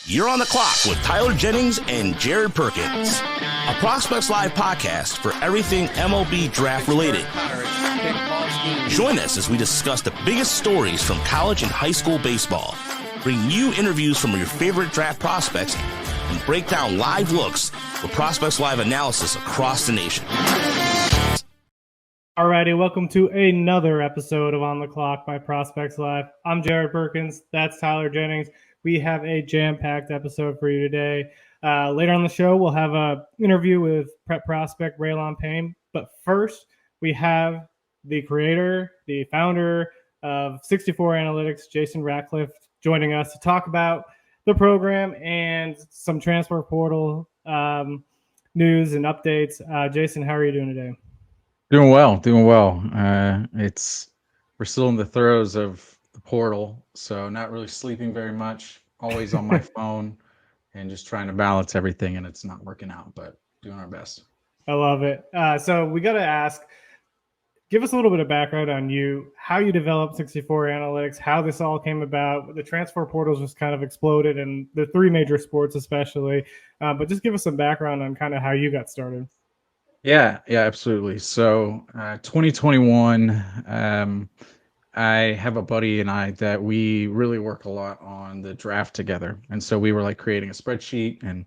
You're on the clock with Tyler Jennings and Jared Perkins, a Prospects Live podcast for everything MLB Draft related. Join us as we discuss the biggest stories from college and high school baseball, bring you interviews from your favorite draft prospects, and break down live looks with Prospects Live analysis across the nation. Alrighty, welcome to another episode of On the Clock by Prospects Live. I'm Jared Perkins. That's Tyler Jennings. We have a jam-packed episode for you today. Later on the show, we'll have an interview with prep prospect Braylon Payne. But first, we have the creator, the founder of 64 Analytics, Jason Ratcliff, joining us to talk about the program and some transfer portal news and updates. Jason, how are you doing today? Doing well. We're still in the throes of the portal, so not really sleeping very much, always on my phone and just trying to balance everything, and it's not working out, but doing our best. I love it. So we got to ask, give us a little bit of background on you, how you developed 64 Analytics, how this all came about. The transfer portals just kind of exploded in the three major sports especially, but just give us some background on kind of how you got started. Yeah, absolutely. So 2021, I have a buddy and I that we really work a lot on the draft together. And so we were like creating a spreadsheet, and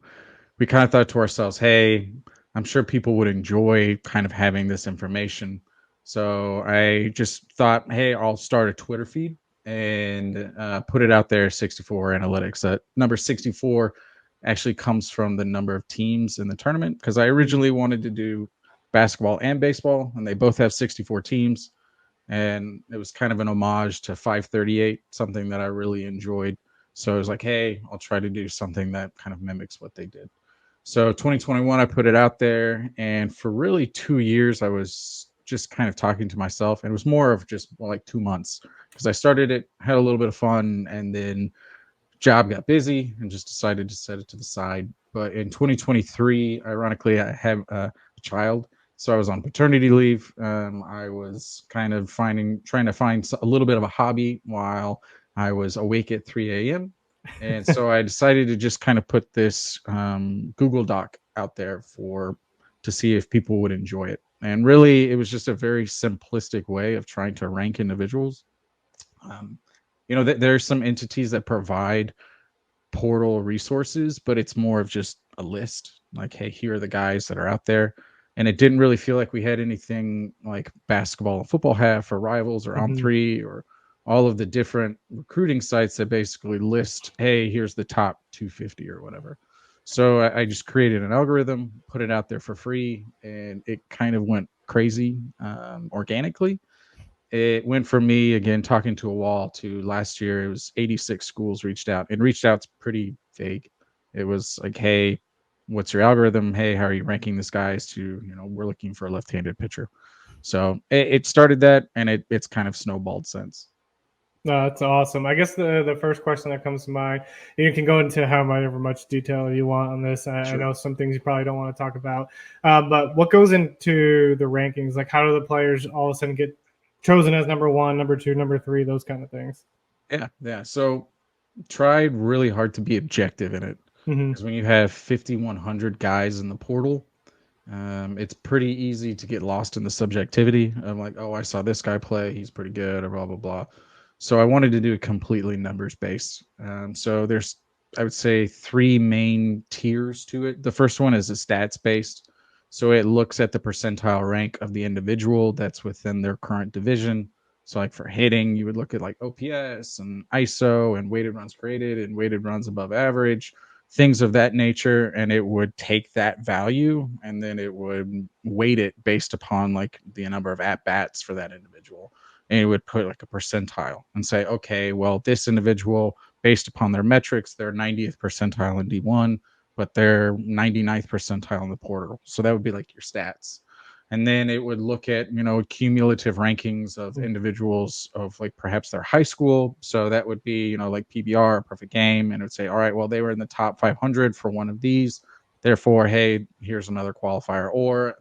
we kind of thought to ourselves, hey, I'm sure people would enjoy kind of having this information. So I just thought, hey, I'll start a Twitter feed and put it out there, 64 Analytics. Number 64 actually comes from the number of teams in the tournament, because I originally wanted to do basketball and baseball, and they both have 64 teams. And it was kind of an homage to 538, something that I really enjoyed. So I was like, hey, I'll try to do something that kind of mimics what they did. So 2021, I put it out there. And for really 2 years, I was just kind of talking to myself. And it was more of just like 2 months, because I started it, had a little bit of fun, and then job got busy and just decided to set it to the side. But in 2023, ironically, I have a child. So I was on paternity leave. I was kind of trying to find a little bit of a hobby while I was awake at 3 a.m. And so I decided to just kind of put this Google Doc out there to see if people would enjoy it. And really, it was just a very simplistic way of trying to rank individuals. There's some entities that provide portal resources, but it's more of just a list. Like, hey, here are the guys that are out there. And it didn't really feel like we had anything like basketball and football have, or Rivals, or On3, or all of the different recruiting sites that basically list, hey, here's the top 250 or whatever. So I just created an algorithm, put it out there for free, and it kind of went crazy organically. It went from me, again, talking to a wall, to last year, it was 86 schools reached out. And reached out's pretty vague. It was like, hey, what's your algorithm? Hey, how are you ranking this guys to, we're looking for a left-handed pitcher. So it started that, and it's kind of snowballed since. No, that's awesome. I guess the first question that comes to mind, you can go into however much detail you want on this. I know some things you probably don't want to talk about, but what goes into the rankings? Like, how do the players all of a sudden get chosen as number one, number two, number three, those kind of things? Yeah. So tried really hard to be objective in it. Because when you have 5,100 guys in the portal, it's pretty easy to get lost in the subjectivity of like, oh, I saw this guy play, he's pretty good, or blah, blah, blah. So I wanted to do it completely numbers based. So there's, I would say, 3 main tiers to it. The first one is a stats based. So it looks at the percentile rank of the individual that's within their current division. So like for hitting, you would look at like OPS and ISO and weighted runs created and weighted runs above average, things of that nature. And it would take that value, and then it would weight it based upon like the number of at-bats for that individual. And it would put like a percentile and say, okay, well, this individual, based upon their metrics, they're 90th percentile in D1, but they're 99th percentile in the portal. So that would be like your stats. And then it would look at, cumulative rankings of individuals of like perhaps their high school. So that would be, like PBR, perfect game. And it would say, all right, well, they were in the top 500 for one of these. Therefore, hey, here's another qualifier. Or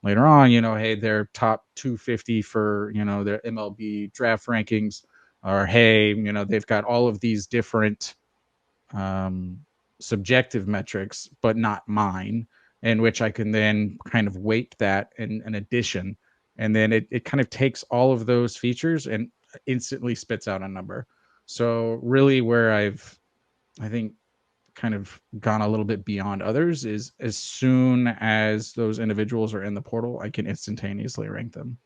later on, hey, they're top 250 for, their MLB draft rankings. Or, hey, they've got all of these different subjective metrics, but not mine, in which I can then kind of weight that in an addition. And then it kind of takes all of those features and instantly spits out a number. So really where I think, kind of gone a little bit beyond others is as soon as those individuals are in the portal, I can instantaneously rank them.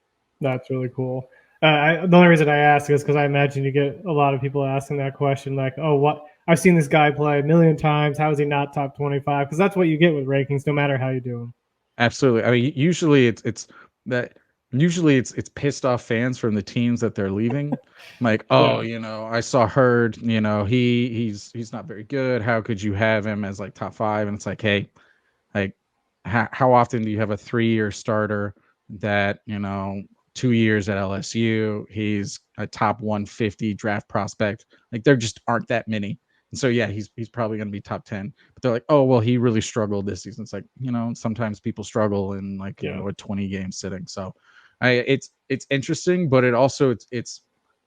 That's really cool. The only reason I ask is because I imagine you get a lot of people asking that question, like, "Oh, what? I've seen this guy play a million times. How is he not top 25?" Because that's what you get with rankings, no matter how you do them. Absolutely. I mean, usually it's that usually it's pissed off fans from the teams that they're leaving. Like, oh, I saw Hurd, he's not very good. How could you have him as like top 5? And it's like, hey, like how often do you have a 3-year starter that, 2 years at LSU, he's a top 150 draft prospect? Like there just aren't that many. And so yeah, he's probably going to be top 10. But they're like, "Oh, well, he really struggled this season." It's like, sometimes people struggle in like, a 20 game sitting. So it's interesting, but it also it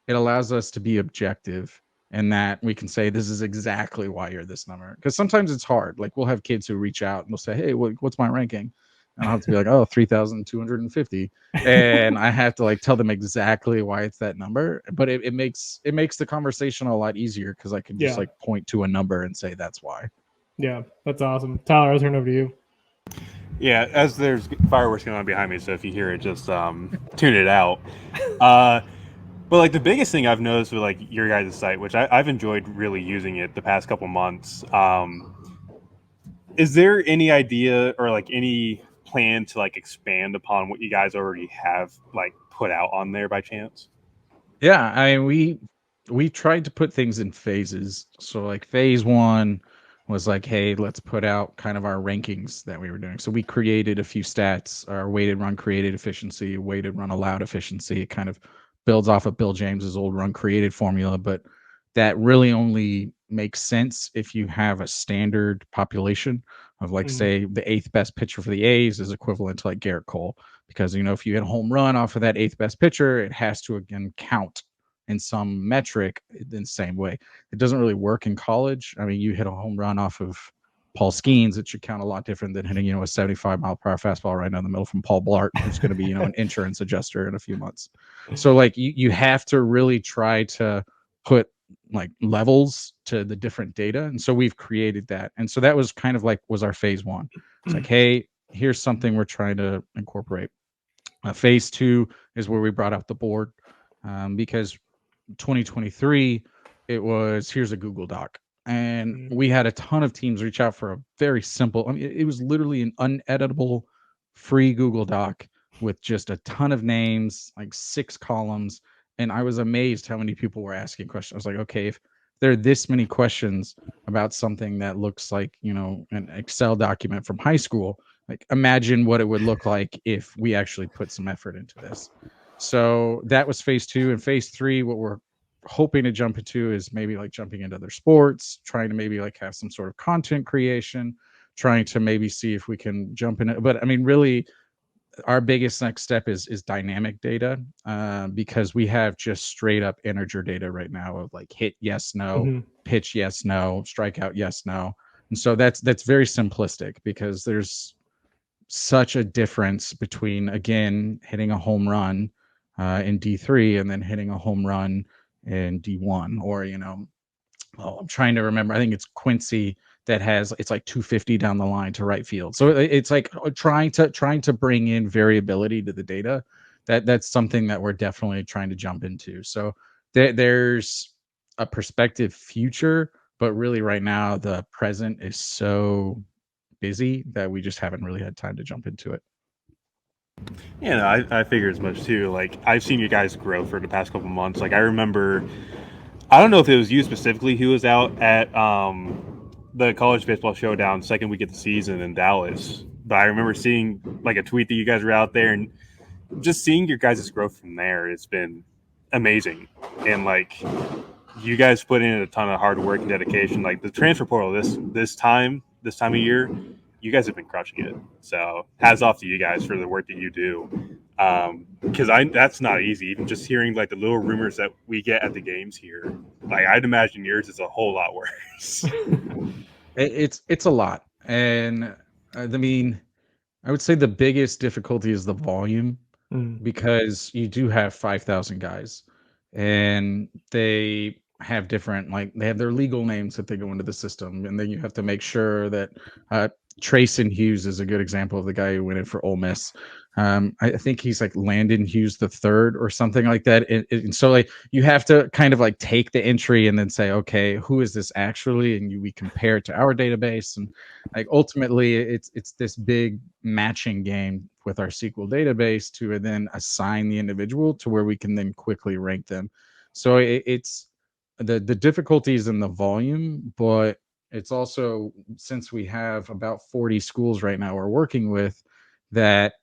allows us to be objective, and that we can say this is exactly why you're this number. Because sometimes it's hard. Like we'll have kids who reach out and they'll say, "Hey, what's my ranking?" And I'll have to be like, "Oh, 3,250," and I have to like tell them exactly why it's that number. But it makes the conversation a lot easier because I can just like point to a number and say that's why. Yeah, that's awesome. Tyler, I'll turn over to you. Yeah, as there's fireworks going on behind me, so if you hear it, just tune it out. But like the biggest thing I've noticed with like your guys' site, which I've enjoyed really using it the past couple months, is there any idea or like any plan to like expand upon what you guys already have like put out on there by chance? Yeah, I mean, we tried to put things in phases. So like phase 1 was like, hey, let's put out kind of our rankings that we were doing. So we created a few stats: our weighted run created efficiency, weighted run allowed efficiency. It kind of builds off of Bill James's old run created formula, but that really only makes sense if you have a standard population of like, say, the 8th best pitcher for the A's is equivalent to like Garrett Cole. Because, if you get a home run off of that 8th best pitcher, it has to again count in some metric in the same way. It doesn't really work in college. I mean, you hit a home run off of Paul Skeens, it should count a lot different than hitting, a 75 mile per hour fastball right down the middle from Paul Blart, who's going to be, an insurance adjuster in a few months. So like you have to really try to put like levels to the different data. And so we've created that. And so that was kind of like was our phase 1. It's like, hey, here's something we're trying to incorporate. Phase 2 is where we brought out the board, because 2023, it was here's a Google Doc. And we had a ton of teams reach out for a very simple, I mean, it was literally an uneditable free Google Doc with just a ton of names, like 6 columns. And I was amazed how many people were asking questions. I was like, okay, if there are this many questions about something that looks like, an Excel document from high school, like imagine what it would look like if we actually put some effort into this. So that was phase 2. And phase 3, what we're hoping to jump into is maybe like jumping into other sports, trying to maybe like have some sort of content creation, trying to maybe see if we can jump in it. But I mean, really, our biggest next step is dynamic data, because we have just straight up integer data right now of like hit yes no, pitch yes no, strikeout yes no. And so that's very simplistic because there's such a difference between, again, hitting a home run in D3 and then hitting a home run in D1. Or I'm trying to remember, I think it's Quincy that has, it's like 250 down the line to right field. So it's like trying to bring in variability to the data. That's something that we're definitely trying to jump into. So there's a prospective future, but really right now the present is so busy that we just haven't really had time to jump into it. Yeah, no, I figure as much too. Like I've seen you guys grow for the past couple months. Like I remember, I don't know if it was you specifically who was out at the college baseball showdown second week of the season in Dallas, but I remember seeing like a tweet that you guys were out there, and just seeing your guys' growth from there. It's been amazing, and like you guys put in a ton of hard work and dedication. Like the transfer portal this time of year, you guys have been crushing it. So hats off to you guys for the work that you do. Because that's not easy. Even just hearing like the little rumors that we get at the games here, like I'd imagine yours is a whole lot worse. It's a lot, and I mean, I would say the biggest difficulty is the volume Mm. because you do have 5,000 guys, and they have different, like, they have their legal names that they go into the system, and then you have to make sure that uh, Trayson Hughes is a good example of the guy who went in for Ole Miss. I think he's like Landon Hughes the third or something like that, and so like you have to kind of like take the entry and then say, okay, who is this actually, and we compare it to our database, and like ultimately it's this big matching game with our SQL database to then assign the individual to where we can then quickly rank them. So it's the difficulties in the volume, but it's also, since we have about 40 schools right now we're working with, that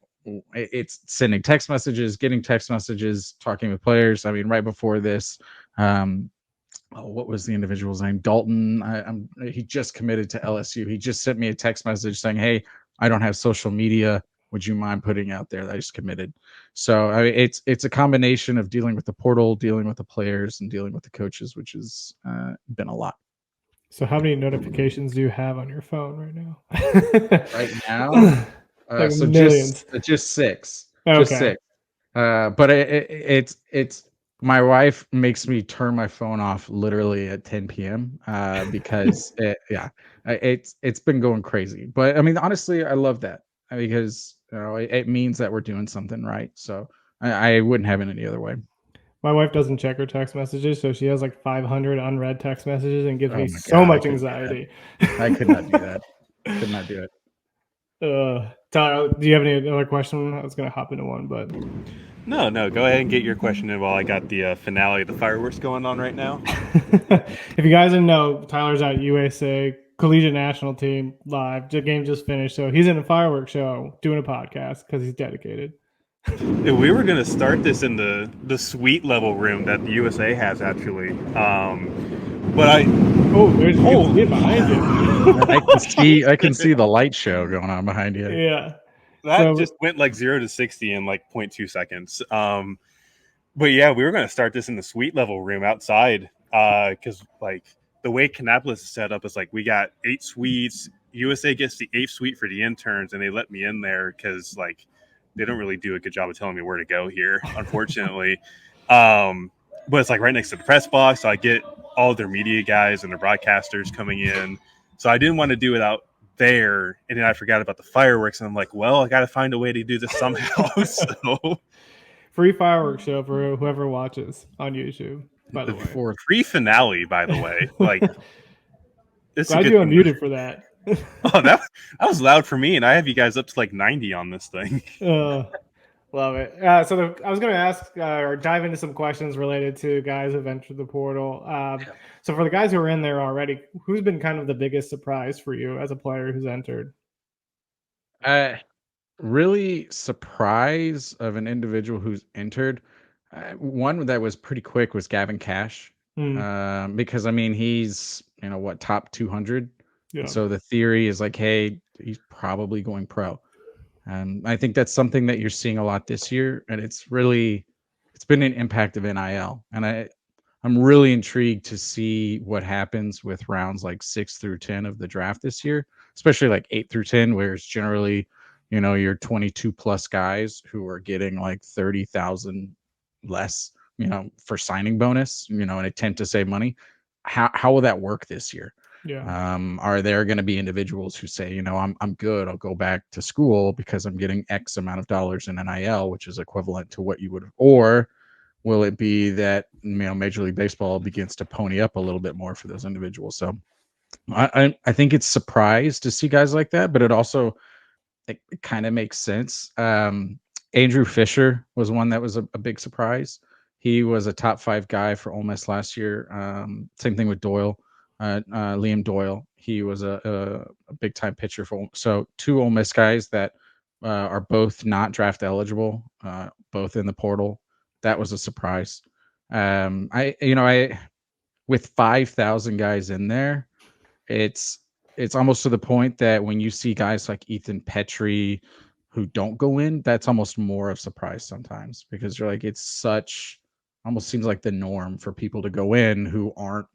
it's sending text messages, getting text messages, talking with players. I mean, right before this, what was the individual's name? Dalton. He just committed to LSU. He just sent me a text message saying, "Hey, I don't have social media. Would you mind putting out there that I just committed?" So I mean, it's a combination of dealing with the portal, dealing with the players, and dealing with the coaches, which has been a lot. So how many notifications do you have on your phone right now? Right now, Like so millions. just six, just Okay. six. But it's my wife makes me turn my phone off literally at 10 p.m. Because it's been going crazy. But I mean, honestly, I love that because it means that we're doing something right. So I wouldn't have it any other way. My wife doesn't check her text messages, so she has like 500 unread text messages and gives Oh me my so god, I much couldn't do that. anxiety. I could not do that. Could not do it. Tyler, do you have any other question? I was going to hop into one, but No, go ahead and get your question in while I got the finale of the fireworks going on right now. if you guys didn't know, Tyler's at USA collegiate national team live. The game just finished, so he's in a fireworks show doing a podcast because he's dedicated. We were gonna start this in the suite level room that the USA has actually, but I There's you can see it behind you. I can see the light show going on behind you. Yeah. that So just went like 0 to 60 in like 0.2 seconds. But yeah, we were gonna start this in the suite level room outside, because like the way Canapolis is set up is like we got 8 suites. USA gets the 8th suite for the interns, and they let me in there because like they don't really do a good job of telling me where to go here, unfortunately. But it's like right next to the press box, so I get all of their media guys and their broadcasters coming in. So I didn't want to do it out there, and then I forgot about the fireworks, and I'm like, well, I got to find a way to do this somehow. So free fireworks show for whoever watches on YouTube. By the the way, Fourth. pre-finale, by the way, like it's a glad good you thing. unmuted for that. Oh, that was loud for me, and I have you guys up to like 90 on this thing. Love it. I was going to ask or dive into some questions related to guys who've entered the portal. So for the guys who are in there already, who's been kind of the biggest surprise for you as a player who's entered? Really surprise of an individual who's entered. One that was pretty quick was Gavin Cash, Hmm. because I mean he's what, top 200, and Yeah. so the theory is like, hey, he's probably going pro. I think that's something that you're seeing a lot this year, and it's been an impact of NIL, and I'm really intrigued to see what happens with rounds like 6 through 10 of the draft this year, especially like 8 through 10, where it's generally, your 22 plus guys who are getting like 30,000 less, for signing bonus, an attempt to save money. How will that work this year? Yeah. Are there going to be individuals who say, I'm good, I'll go back to school because I'm getting X amount of dollars in NIL, which is equivalent to what you would, or will it be that Major League Baseball begins to pony up a little bit more for those individuals? So I think it's surprised to see guys like that, but it also it kind of makes sense. Andrew Fisher was one that was a big surprise. He was a top 5 guy for Ole Miss last year. Same thing with Doyle, Liam Doyle. He was a big time pitcher for. So 2 Ole Miss guys that are both not draft eligible, both in the portal. That was a surprise. I with 5,000 guys in there, it's it's almost to the point that when you see guys like Ethan Petrie who don't go in, that's almost more of surprise sometimes, because you're like, it's such, almost seems like the norm for people to go in who aren't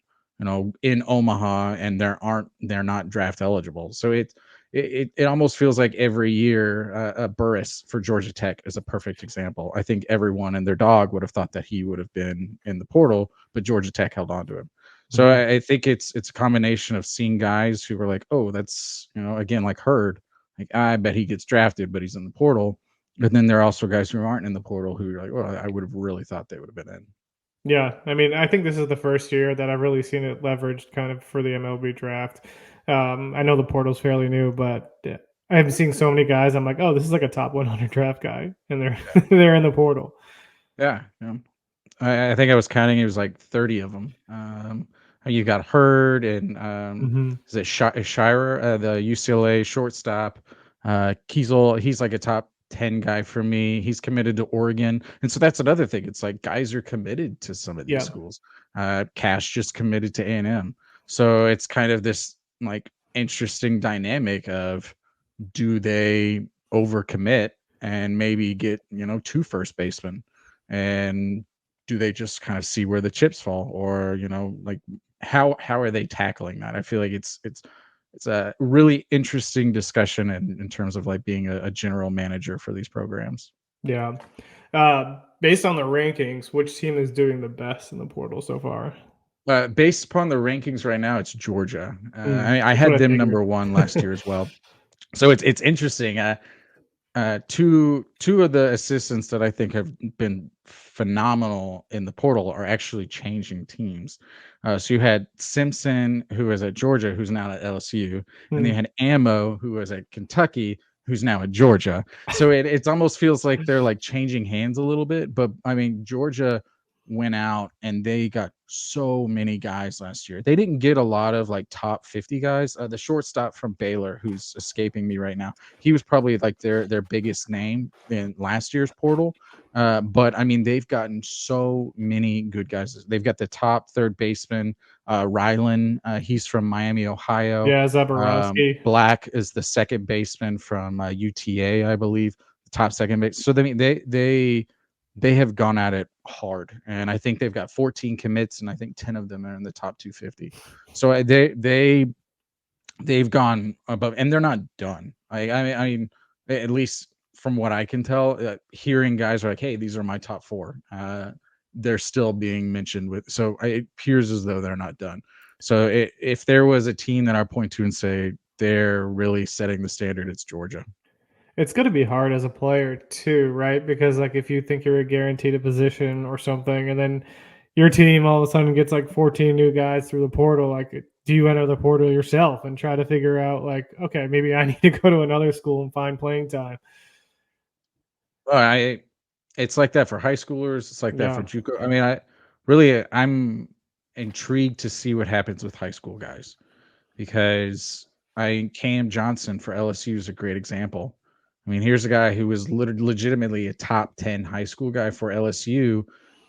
in Omaha, and they're not draft eligible. So it almost feels like every year, Burris for Georgia Tech is a perfect example. I think everyone and their dog would have thought that he would have been in the portal, but Georgia Tech held on to him. So I think it's a combination of seeing guys who were like, oh, that's again, like Hurd, like I bet he gets drafted, but he's in the portal. And then there are also guys who aren't in the portal who are like, well, I would have really thought they would have been in. Yeah, I mean, I think this is the first year that I've really seen it leveraged kind of for the MLB draft. I know the portal's fairly new, but I'm seeing so many guys. I'm like, oh, this is like a top 100 draft guy, and they're they're in the portal. Yeah, I think I was counting. It was like 30 of them. You got Hurd and is it Shirer, the UCLA shortstop. Kiesel, he's like a top 10 guy for me. He's committed to Oregon, and so that's another thing. It's like guys are committed to some of these Yeah. schools. Cash just committed to A&M, so it's kind of this like interesting dynamic of do they overcommit and maybe get two first basemen, and do they just kind of see where the chips fall, or like how are they tackling that? I feel like it's a really interesting discussion in terms of like being a general manager for these programs. Yeah. Based on the rankings, which team is doing the best in the portal so far? Based upon the rankings right now, it's Georgia. I That's what had I them figured. number one last year as well. So it's interesting. Two of the assistants that I think have been phenomenal in the portal are actually changing teams. So you had Simpson, who was at Georgia, who's now at LSU, and then you had Ammo, who was at Kentucky, who's now at Georgia. So it almost feels like they're like changing hands a little bit. But I mean, Georgia went out and they got so many guys last year. They didn't get a lot of like top 50 guys. The shortstop from Baylor, who's escaping me right now, he was probably like their biggest name in last year's portal. But I mean, they've gotten so many good guys. They've got the top third baseman, Rylan. He's from Miami, Ohio. Yeah, Zaborowski. Black is the second baseman from UTA, I believe, the top second base. So I mean, they have gone at it hard, and I think they've got 14 commits, and I think 10 of them are in the top 250. So they've gone above, and they're not done. I mean, at least from what I can tell, hearing guys are like, "Hey, these are my top four." They're still being mentioned with, so it appears as though they're not done. So if there was a team that I point to and say they're really setting the standard, it's Georgia. It's going to be hard as a player too, right? Because like if you think you're guaranteed a position or something, and then your team all of a sudden gets like 14 new guys through the portal, like do you enter the portal yourself and try to figure out like, okay, maybe I need to go to another school and find playing time? Well, it's like that for high schoolers. It's like that for Yeah. JUCO. I mean, I'm intrigued to see what happens with high school guys, because Cam Johnson for LSU is a great example. I mean, here's a guy who was legitimately a top 10 high school guy for LSU,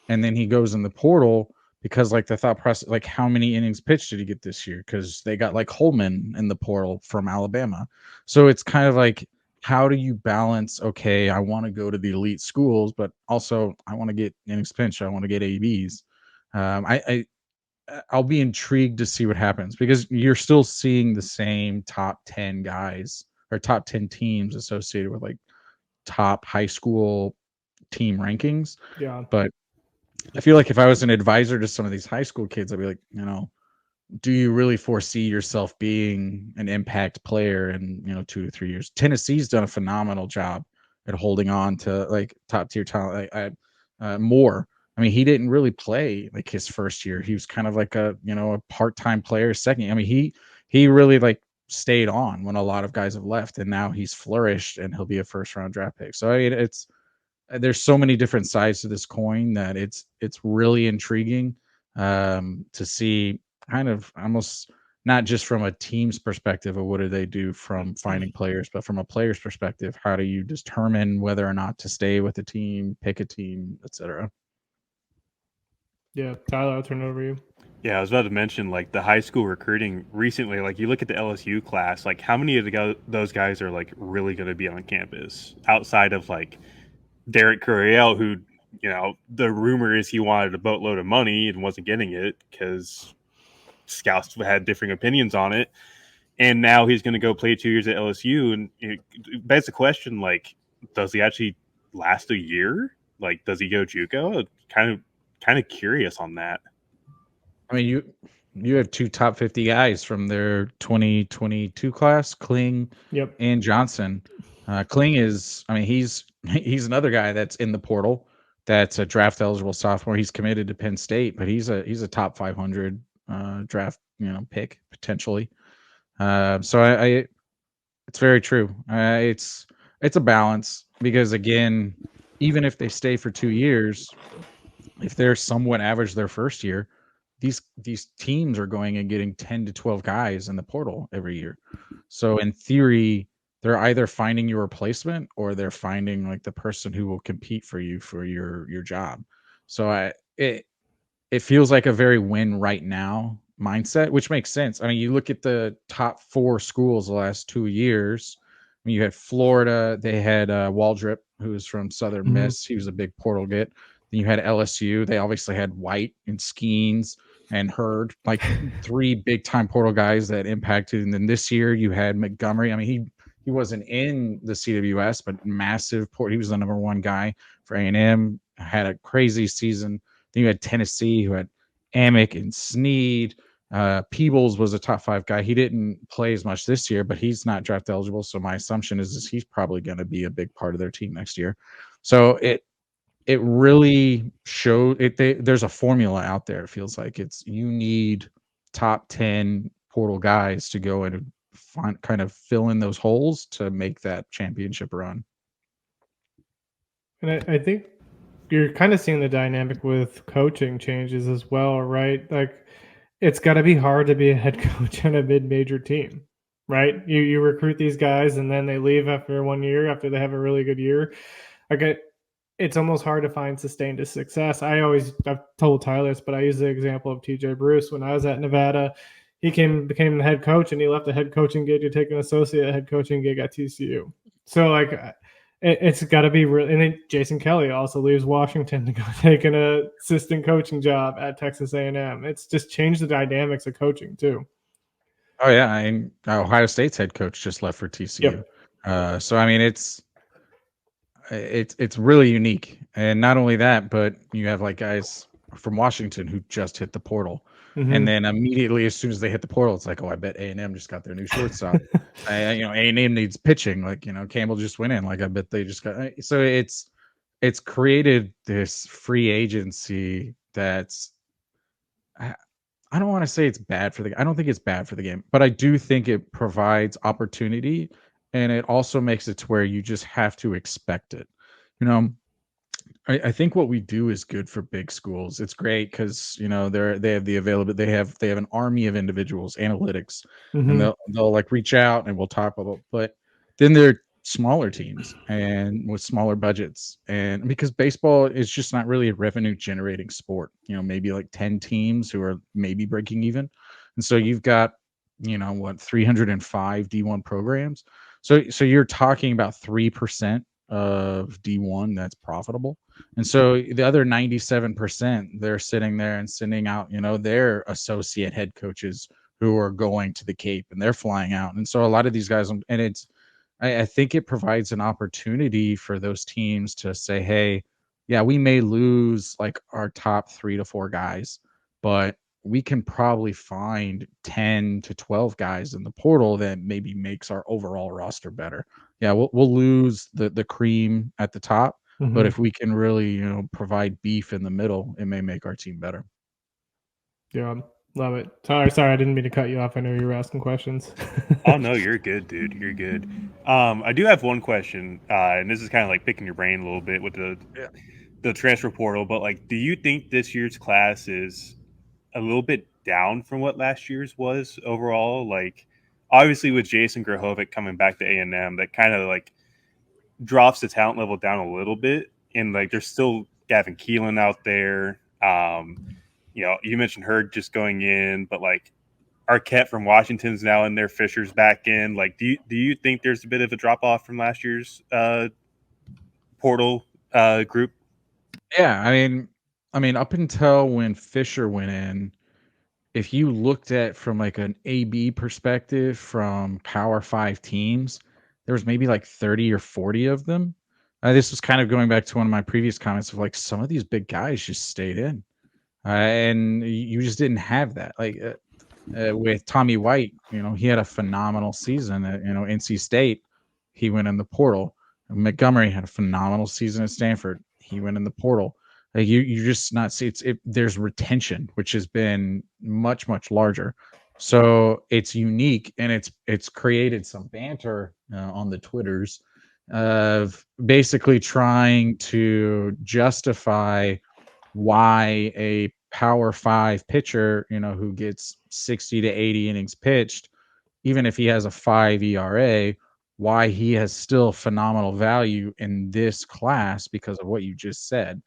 and then he goes in the portal because like the thought process, like how many innings pitched did he get this year? Because they got like Holman in the portal from Alabama. So it's kind of like, how do you balance? Okay, I want to go to the elite schools, but also I want to get innings pitched. I want to get ABs. I'll be intrigued to see what happens, because you're still seeing the same top 10 guys or top 10 teams associated with like top high school team rankings. Yeah. But I feel like if I was an advisor to some of these high school kids, I'd be like, do you really foresee yourself being an impact player in 2 to 3 years? Tennessee's done a phenomenal job at holding on to like top tier talent. Moore, I mean, he didn't really play like his first year. He was kind of like a part-time player second. I mean, he really like stayed on when a lot of guys have left, and now he's flourished and he'll be a first round draft pick. So I mean, there's so many different sides to this coin that it's really intriguing to see, kind of almost not just from a team's perspective of what do they do from finding players, but from a player's perspective, how do you determine whether or not to stay with a team, pick a team, etc. Yeah. Tyler, I'll turn it over to you. Yeah, I was about to mention like the high school recruiting recently. Like you look at the LSU class, like how many of those guys are like really going to be on campus outside of like Derek Coryell, who the rumor is he wanted a boatload of money and wasn't getting it because scouts had different opinions on it. And now he's going to go play 2 years at LSU, and it begs the question: like, does he actually last a year? Like, does he go JUCO? Kind of curious on that. I mean, you have 2 top 50 guys from their 2022 class, Kling and Johnson. Kling is, I mean, he's another guy that's in the portal. That's a draft eligible sophomore. He's committed to Penn State, but he's a top 500 draft pick potentially. So I it's very true. It's a balance because again, even if they stay for 2 years, if they're somewhat average their first year, these teams are going and getting 10 to 12 guys in the portal every year. So in theory, they're either finding your replacement or they're finding like the person who will compete for you for your job. So it feels like a very win right now mindset, which makes sense. I mean, you look at the top 4 schools the last 2 years. I mean, you had Florida, they had Waldrop, who was from Southern Miss. He was a big portal get. Then you had LSU. They obviously had White and Skeens and Hurd, like 3 big time portal guys that impacted. And then this year you had Montgomery. I mean, he wasn't in the CWS, but massive port. He was the number 1 guy for A&M. Had a crazy season. Then you had Tennessee, who had Amick and Sneed. Peebles was a top 5 guy. He didn't play as much this year, but he's not draft eligible. So my assumption is he's probably going to be a big part of their team next year. So it really showed it. There's a formula out there. It feels like you need top 10 portal guys to go and kind of fill in those holes to make that championship run. And I think you're kind of seeing the dynamic with coaching changes as well, right? Like, it's got to be hard to be a head coach on a mid-major team, right? You recruit these guys and then they leave after 1 year after they have a really good year. It's almost hard to find sustained success. I've told Tyler this, but I use the example of TJ Bruce. When I was at Nevada, he became the head coach and he left the head coaching gig to take an associate head coaching gig at TCU. So like, it's got to be real. And then Jason Kelly also leaves Washington to go take an assistant coaching job at Texas A&M. It's just changed the dynamics of coaching too. Oh yeah, and Ohio State's head coach just left for TCU. Yep. So I mean, it's really unique. And not only that, but you have like guys from Washington who just hit the portal. And then immediately as soon as they hit the portal, it's like, oh, I bet A&M just got their new shortstop. A&M needs pitching. Like, Campbell just went in. Like, I bet they just got. So it's created this free agency that's. I don't want to say it's bad for I don't think it's bad for the game, but I do think it provides opportunity, and it also makes it to where you just have to expect it. I think what we do is good for big schools. It's great because they have the availability. They have an army of individuals, analytics, and they'll like reach out and we'll talk about. But then they're smaller teams and with smaller budgets, and because baseball is just not really a revenue generating sport. Maybe like 10 teams who are maybe breaking even, and so you've got 305 D1 programs. So you're talking about 3% of D1 that's profitable. And so the other 97%, they're sitting there and sending out, their associate head coaches who are going to the Cape and they're flying out. And so a lot of these guys, and I think it provides an opportunity for those teams to say, hey, yeah, we may lose like our top 3 to 4 guys, but we can probably find 10 to 12 guys in the portal that maybe makes our overall roster better. Yeah, we'll lose the cream at the top, but if we can really, provide beef in the middle, it may make our team better. Yeah, love it. Sorry, I didn't mean to cut you off. I know you were asking questions. Oh no, you're good, dude. You're good. I do have one question, and this is kind of like picking your brain a little bit with the transfer portal. But like, do you think this year's class is a little bit down from what last year's was overall? Like, obviously with Jason Grahovic coming back to A&M, that kind of like drops the talent level down a little bit. And like, there's still Gavin Keelan out there. You mentioned Hurd just going in, but like Arquette from Washington's now in there, Fisher's back in. Like, do you think there's a bit of a drop off from last year's portal group? Yeah, I mean, up until when Fisher went in, if you looked at from like an AB perspective from Power 5 teams, there was maybe like 30 or 40 of them. This was kind of going back to one of my previous comments of like some of these big guys just stayed in. And you just didn't have that. Like with Tommy White, he had a phenomenal season at, NC State. He went in the portal. Montgomery had a phenomenal season at Stanford. He went in the portal. Like you just not see there's retention, which has been much, much larger. So it's unique, and it's created some banter on the Twitters of basically trying to justify why a Power 5 pitcher, who gets 60 to 80 innings pitched, even if he has a 5 ERA, why he has still phenomenal value in this class because of what you just said.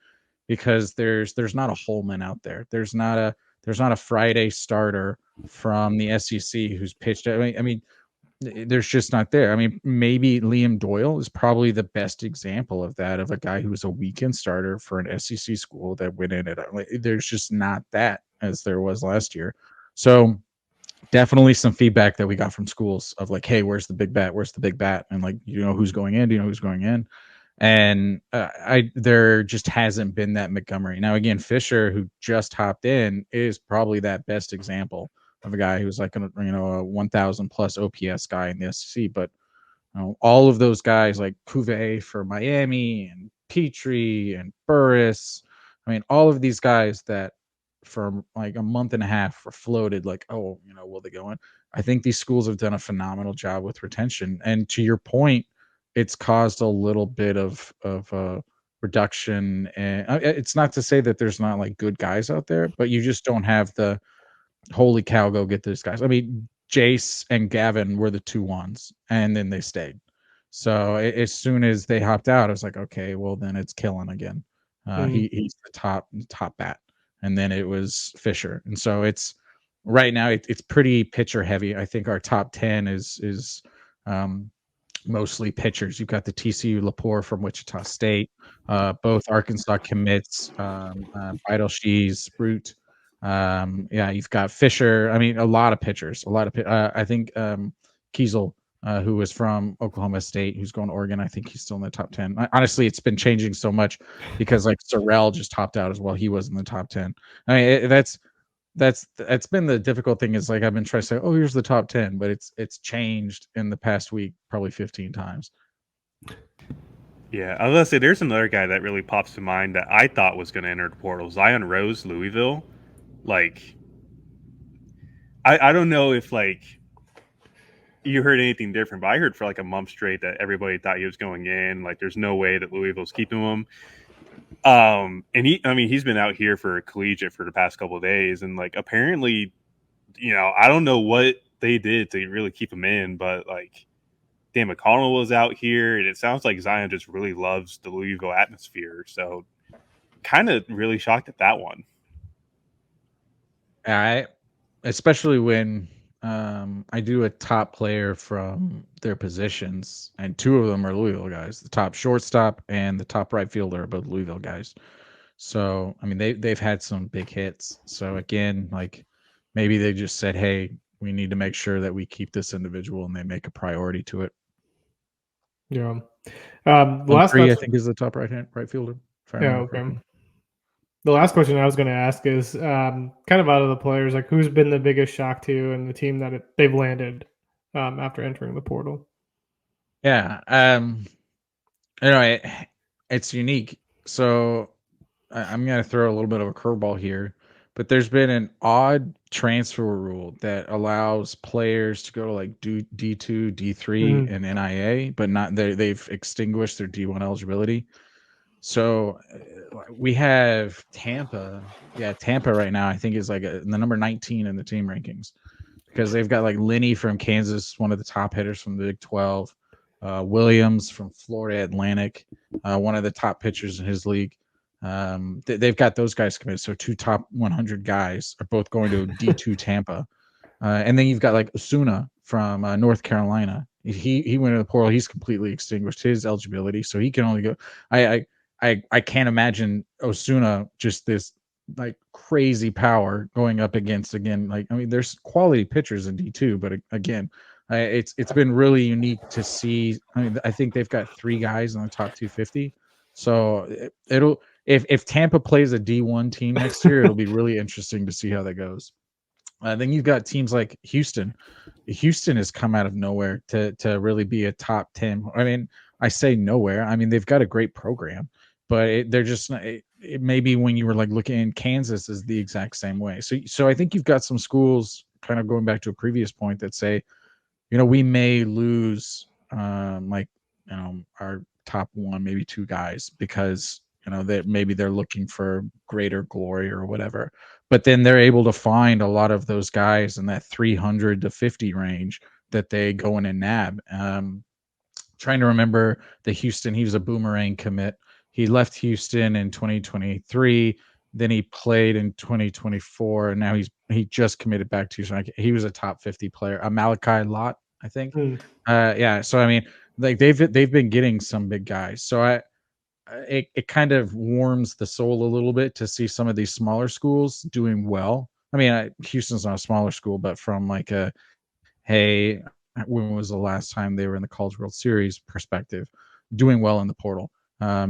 Because there's not a Holman out there. There's not a Friday starter from the SEC who's pitched. I mean, there's just not there. I mean, maybe Liam Doyle is probably the best example of that, of a guy who was a weekend starter for an SEC school that went in it. There's just not that as there was last year. So definitely some feedback that we got from schools of like, hey, where's the big bat? Where's the big bat? And like, who's going in? Do you know who's going in? And there just hasn't been that Montgomery. Now, again, Fisher, who just hopped in, is probably that best example of a guy who's like a 1,000 plus OPS guy in the SEC. But all of those guys like Cuvée for Miami and Petrie and Burris, I mean, all of these guys that for like a month and a half were floated like, oh, will they go in? I think these schools have done a phenomenal job with retention. And to your point, it's caused a little bit of reduction. And it's not to say that there's not like good guys out there, but you just don't have the holy cow, go get these guys. I mean, Jace and Gavin were the 2 ones, and then they stayed. So as soon as they hopped out, I was like, okay, well then it's Killen again. He's the top bat, and then it was Fisher, and so it's right now it's pretty pitcher heavy. I think our top 10 is mostly pitchers. You've got the TCU Lepore from Wichita State, both Arkansas commits, Vital Shees, Brute. You've got Fisher. I mean, a lot of pitchers. I think Kiesel, who was from Oklahoma State, who's going to Oregon. I think he's still in the top 10. Honestly, it's been changing so much because like Sorrell just topped out as well. He was in the top 10. I mean, that's been the difficult thing, is like I've been trying to say, oh, here's the top 10, but it's changed in the past week probably 15 times. Yeah, I was gonna say there's another guy that really pops to mind that I thought was going to enter the portal, Zion Rose, Louisville. Like, I don't know if like you heard anything different, but I heard for like a month straight that everybody thought he was going in. Like, there's no way that Louisville's keeping him. And he's been out here for collegiate for the past couple of days, and like apparently, I don't know what they did to really keep him in, but like Dan McConnell was out here, and it sounds like Zion just really loves the Louisville atmosphere. So, kind of really shocked at that one. Especially when I do a top player from their positions, and 2 of them are Louisville guys. The top shortstop and the top right fielder are both Louisville guys. So, I mean, they've had some big hits. So again, like maybe they just said, hey, we need to make sure that we keep this individual, and they make a priority to it. Yeah. Last I think is the top right fielder. Okay. The last question I was going to ask is kind of out of the players, like who's been the biggest shock to you and the team that they've landed after entering the portal? Yeah. It's unique. So I'm going to throw a little bit of a curveball here, but there's been an odd transfer rule that allows players to go to like D2, D3 and NIA, but not they've extinguished their D1 eligibility. So we have Tampa. Yeah, Tampa right now I think is like the number 19 in the team rankings, because they've got like Linney from Kansas, one of the top hitters from the Big 12, Williams from Florida Atlantic, one of the top pitchers in his league. They've got those guys committed. So 2 top 100 guys are both going to D2 Tampa. And then you've got like Osuna from North Carolina. He went to the portal. He's completely extinguished his eligibility, so he can only go. I can't imagine Osuna just this like crazy power going up against, again, like, I mean, there's quality pitchers in D2, but again, it's been really unique to see. I mean, I think they've got 3 guys in the top 250. So it'll, if Tampa plays a D1 team next year, it'll be really interesting to see how that goes. Then you've got teams like Houston. Houston has come out of nowhere to really be a top 10. I mean, I say nowhere. I mean, they've got a great program, but they're just not. It maybe when you were like looking in, Kansas is the exact same way. So I think you've got some schools, kind of going back to a previous point, that say, we may lose like, our top 1, maybe 2 guys, because that maybe they're looking for greater glory or whatever, but then they're able to find a lot of those guys in that 300 to 50 range that they go in and nab. Trying to remember the Houston, he was a boomerang commit. He left Houston in 2023. Then he played in 2024, and now he just committed back to Houston. He was a top 50 player. Malachi Lott, I think. Yeah. So I mean, like they've been getting some big guys. So it kind of warms the soul a little bit to see some of these smaller schools doing well. I mean, Houston's not a smaller school, but from like hey, when was the last time they were in the College World Series perspective, doing well in the portal,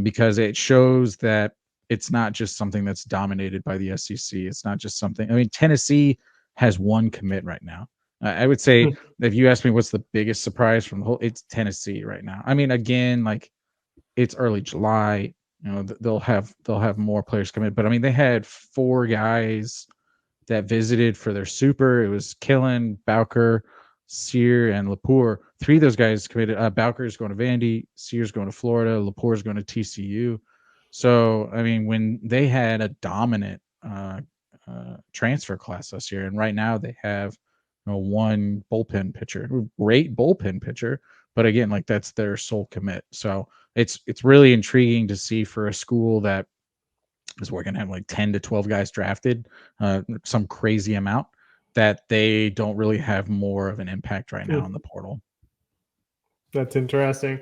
because it shows that it's not just something that's dominated by the SEC. It's not just something. I mean, Tennessee has 1 commit right now. I would say, if you ask me what's the biggest surprise from the whole, it's Tennessee right now. I mean, again, like, it's early July. They'll have more players come in, but I mean, they had 4 guys that visited for their super. It was Killen, Bowker, Sear, and Lepore. 3 of those guys committed. Bowker's going to Vandy, Sear's going to Florida, Lepore's going to TCU. So I mean, when they had a dominant transfer class this year, and right now they have 1 bullpen pitcher, great bullpen pitcher, but again, like, that's their sole commit. So it's really intriguing to see for a school that is we're going to have like 10 to 12 guys drafted, some crazy amount, that they don't really have more of an impact right now in the portal. That's interesting.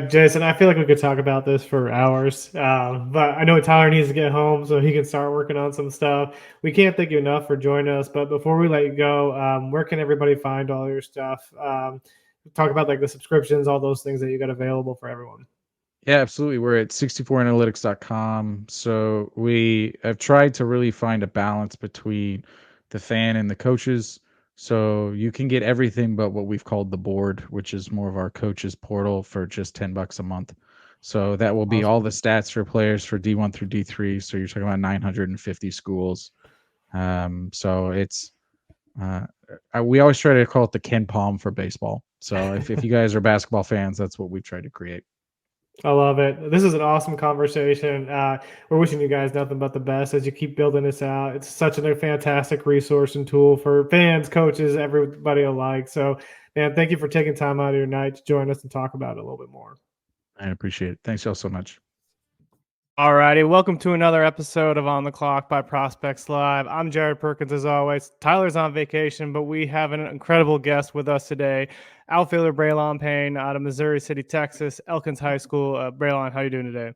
Jason, I feel like we could talk about this for hours, but I know Tyler needs to get home so he can start working on some stuff. We can't thank you enough for joining us, but before we let you go, where can everybody find all your stuff? Talk about like the subscriptions, all those things that you got available for everyone. Yeah, absolutely. We're at 64analytics.com. So we have tried to really find a balance between the fan and the coaches. So you can get everything but what we've called the board, which is more of our coaches portal, for just $10 a month. So that will be all the stats for players for D1 through D3. So you're talking about 950 schools. So it's we always try to call it the Ken Palm for baseball. So if you guys are basketball fans, that's what we've tried to create. I love it. This is an awesome conversation. We're wishing you guys nothing but the best as you keep building this out. It's such a fantastic resource and tool for fans, coaches, everybody alike. So, man, thank you for taking time out of your night to join us and talk about it a little bit more. I appreciate it. Thanks y'all so much. All righty. Welcome to another episode of On the Clock by Prospects Live. I'm Jared Perkins, as always. Tyler's on vacation, but we have an incredible guest with us today. Outfielder Braylon Payne out of Missouri City, Texas, Elkins High School. Braylon, how you doing today?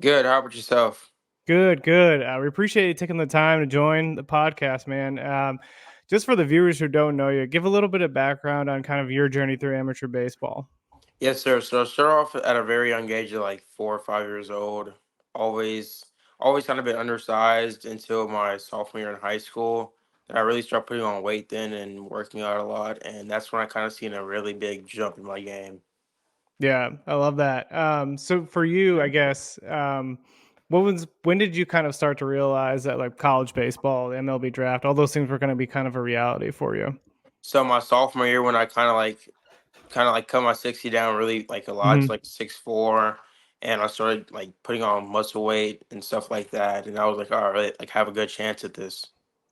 Good. How about yourself? Good. We appreciate you taking the time to join the podcast, man. Just for the viewers who don't know you, give a little bit of background on kind of your journey through amateur baseball. Yes, sir. So I started off at a very young age of like 4 or 5 years old. Always kind of been undersized until my sophomore year in high school. And I really started putting on weight then and working out a lot. And that's when I kind of seen a really big jump in my game. Yeah, I love that. So for you, I guess, when did you kind of start to realize that like college baseball, the MLB draft, all those things were going to be kind of a reality for you? So my sophomore year, when I kind of cut my 60 down really like a lot, to like 6'4", and I started like putting on muscle weight and stuff like that. And I was like, all right, like have a good chance at this.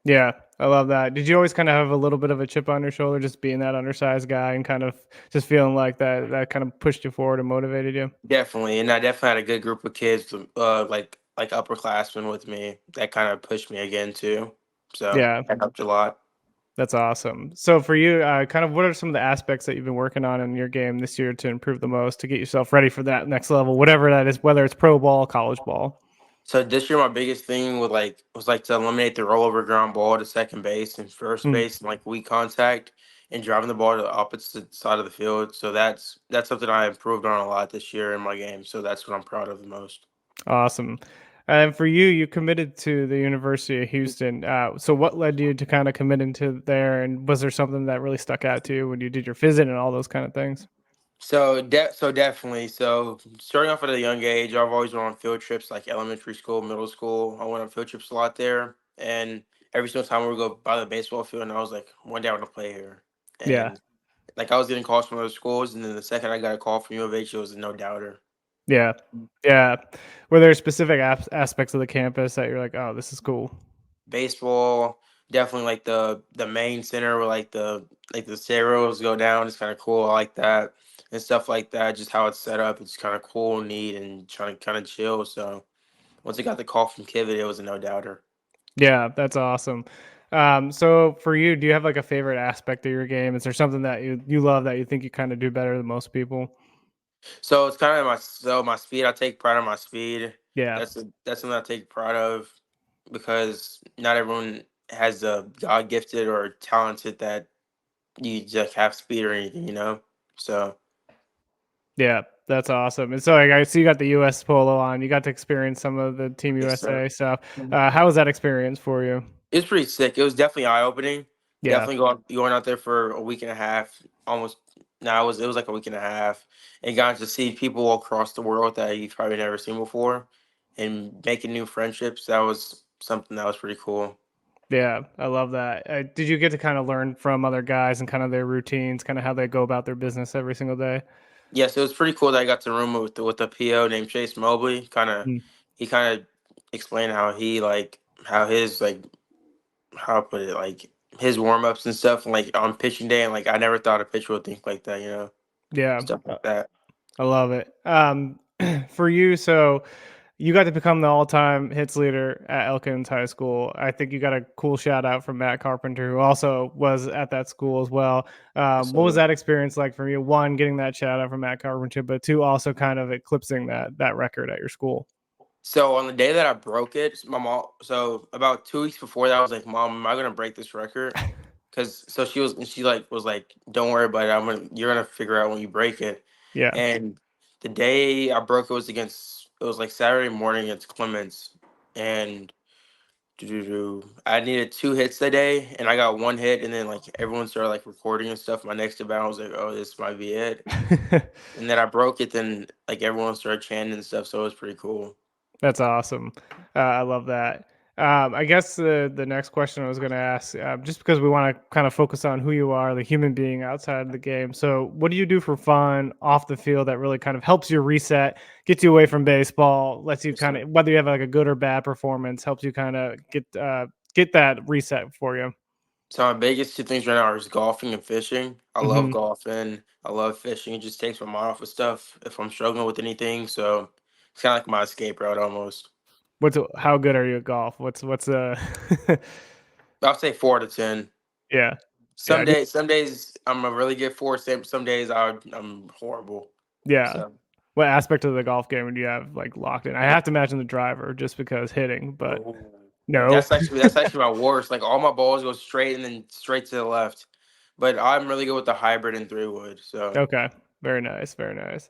Yeah, I love that. Did you always kind of have a little bit of a chip on your shoulder, just being that undersized guy and kind of just feeling like that kind of pushed you forward and motivated you? Definitely, and I definitely had a good group of kids, like upperclassmen with me that kind of pushed me again too. So yeah, that helped a lot. That's awesome. So for you, kind of what are some of the aspects that you've been working on in your game this year to improve the most, to get yourself ready for that next level, whatever that is, whether it's pro ball, college ball? So this year, my biggest thing was like to eliminate the rollover ground ball to second base and first Mm, base, and like weak contact and driving the ball to the opposite side of the field. So that's something I improved on a lot this year in my game. So that's what I'm proud of the most. awesome. And for you, you committed to the University of Houston. So what led you to kind of committing to there? And was there something that really stuck out to you when you did your visit and all those kind of things? So definitely. So starting off at a young age, I've always went on field trips like elementary school, middle school. I went on field trips a lot there, and every single time we would go by the baseball field, and I was like, one day I want to play here. Yeah. And like I was getting calls from other schools, and then the second I got a call from U of H, it was a no doubter. Yeah. Yeah. Were there specific aspects of the campus that you're like, oh, this is cool? Baseball, definitely like the main center where like the stereos go down. It's kind of cool. I like that and stuff like that. Just how it's set up, it's kind of cool, neat, and trying to kind of chill. So once I got the call from Kivit, it was a no doubter. Yeah, that's awesome. So for you, do you have like a favorite aspect of your game? Is there something that you love that you think you kind of do better than most people? So it's kind of my speed. I take pride in my speed. Yeah. That's something I take pride of because not everyone has the God gifted or talented that you just have speed or anything, you know. So Yeah, that's awesome. And so like, I see you got the US polo on. You got to experience some of the Team yes, sir. USA stuff. How was that experience for you? It was pretty sick. It was definitely eye opening. Yeah. Definitely going out there for a week and a half, almost. No, it was like a week and a half, and got to see people across the world that you've probably never seen before, and making new friendships. That was something that was pretty cool. Yeah, I love that. Did you get to kind of learn from other guys and kind of their routines, kind of how they go about their business every single day? Yes, it was pretty cool that I got to room with a PO named Chase Mobley. Mm. He kind of explained how he how his how I put it his warm ups and stuff like on pitching day, and like I never thought a pitcher would think like that, you know, Yeah, stuff like that. I love it. For you, so you got to become the all-time hits leader at Elkins High School. I think you got a cool shout out from Matt Carpenter, who also was at that school as well. What was So that experience like for you? One, getting that shout out from Matt Carpenter, but two, also kind of eclipsing that record at your school. So on the day that I broke it, my mom. So about 2 weeks before that, I was like, "Mom, am I gonna break this record?" Because so she was like, "Don't worry about it. You're gonna figure out when you break it." Yeah. And the day I broke it was like Saturday morning against Clements, and I needed 2 hits that day, and I got 1 hit, and then like everyone started like recording and stuff. My next at bat, I was like, "Oh, this might be it." And then I broke it, then like everyone started chanting and stuff, so it was pretty cool. That's awesome. I love that. I guess the next question I was going to ask, just because we want to kind of focus on who you are, the human being outside of the game. So, what do you do for fun off the field that really kind of helps you reset, gets you away from baseball, lets you kind of, whether you have like a good or bad performance, helps you kind of get that reset for you? So my biggest 2 things right now are just golfing and fishing. I love Hmm. golfing. I love fishing. It just takes my mind off of stuff if I'm struggling with anything. So it's kind of like my escape route almost. How good are you at golf? What's I'll say 4 to 10. yeah, yeah, Some days I'm a really good four. Some days I'm horrible. yeah. So What aspect of the golf game do you have like locked in? I have to imagine the driver just because hitting, but oh, no. that's actually my worst. Like all my balls go straight and then straight to the left. But I'm really good with the hybrid and 3 wood. So Okay. Very nice. Very nice.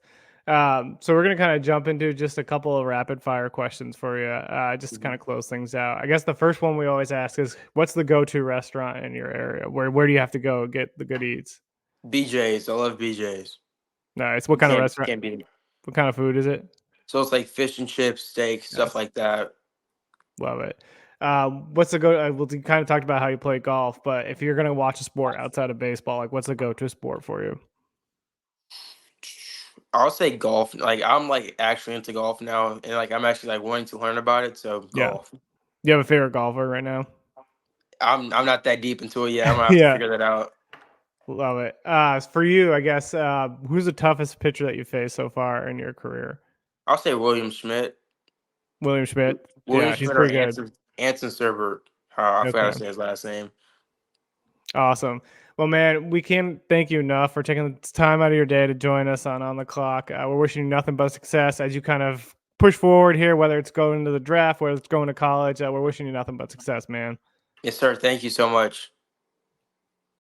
So we're gonna kind of jump into just a couple of rapid fire questions for you, just to kind of close things out. I guess the first one we always ask is, what's the go-to restaurant in your area? Where do you have to go get the good eats? BJ's, I love BJ's. Nice. What kind of restaurant? Can't beat it. What kind of food is it? So it's like fish and chips, steak, stuff Nice. like that. Love it. What's the go? Well, you kind of talked about how you play golf, but if you're gonna watch a sport outside of baseball, like what's the go-to sport for you? I'll say golf. Like I'm like actually into golf now, and like I'm actually like wanting to learn about it. So Yeah. golf. Do you have a favorite golfer right now? I'm not that deep into it yet. I'm gonna have to Yeah. figure that out. Love it. For you, I guess, who's the toughest pitcher that you faced so far in your career? I'll say William Schmidt. William Schmidt. William Yeah, he's Schmidt or pretty good. Anson Serber. I forgot to Okay. say his last name. Awesome. Well, man, we can't thank you enough for taking the time out of your day to join us on the clock. We're wishing you nothing but success as you kind of push forward here, whether it's going to the draft, whether it's going to college. We're wishing you nothing but success, man. Yes, sir. Thank you so much.